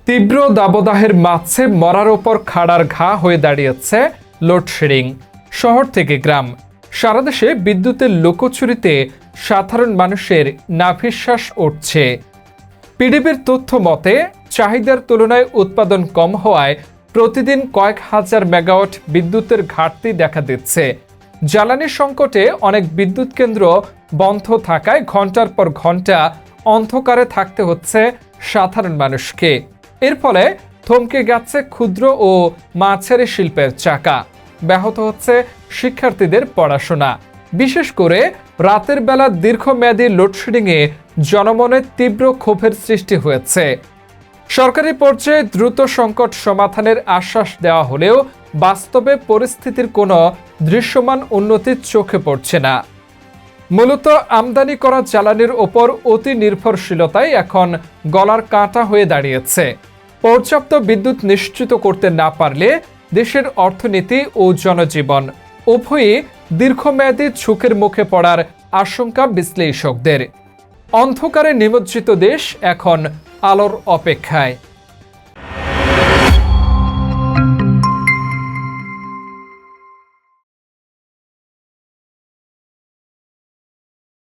তীব্র দাবদাহের মাঝে মরার ওপর খাড়ার ঘা হয়ে দাঁড়িয়েছে লোডশেডিং। শহর থেকে গ্রাম, সারা দেশে বিদ্যুতের লুকোচুরিতে সাধারণ মানুষের নাভিশ্বাস উঠছে। পিডিবির তথ্য মতে চাহিদার তুলনায় উৎপাদন কম হওয়ায় প্রতিদিন কয়েক হাজার মেগাওয়াট বিদ্যুতের ঘাটতি দেখা দিচ্ছে। জ্বালানি সংকটে অনেক বিদ্যুৎ কেন্দ্র বন্ধ থাকায় ঘন্টার পর ঘন্টা অন্ধকারে থাকতে হচ্ছে সাধারণ মানুষকে। এর ফলে থমকে গেছে ক্ষুদ্র ও মাঝারি শিল্পের চাকা, ব্যাহত হচ্ছে শিক্ষার্থীদের পড়াশোনা। বিশেষ করে রাতের বেলা দীর্ঘমেয়াদী লোডশেডিংয়ে জনমনে তীব্র ক্ষোভের সৃষ্টি হয়েছে। সরকারি পর্যায়ে দ্রুত সংকট সমাধানের আশ্বাস দেওয়া হলেও বাস্তবে পরিস্থিতির কোনো দৃশ্যমান উন্নতি চোখে পড়ছে না। মূলত আমদানি করা জ্বালানির ওপর অতি নির্ভরশীলতাই এখন গলার কাঁটা হয়ে দাঁড়িয়েছে। পর্যাপ্ত বিদ্যুৎ নিশ্চিত করতে না পারলে দেশের অর্থনীতি ও জনজীবন উভয়ই দীর্ঘমেয়াদী ঝুঁকির মুখে পড়ার আশঙ্কা বিশ্লেষকদের। অন্ধকারে নিমজ্জিত দেশ এখন আলোর অপেক্ষায়।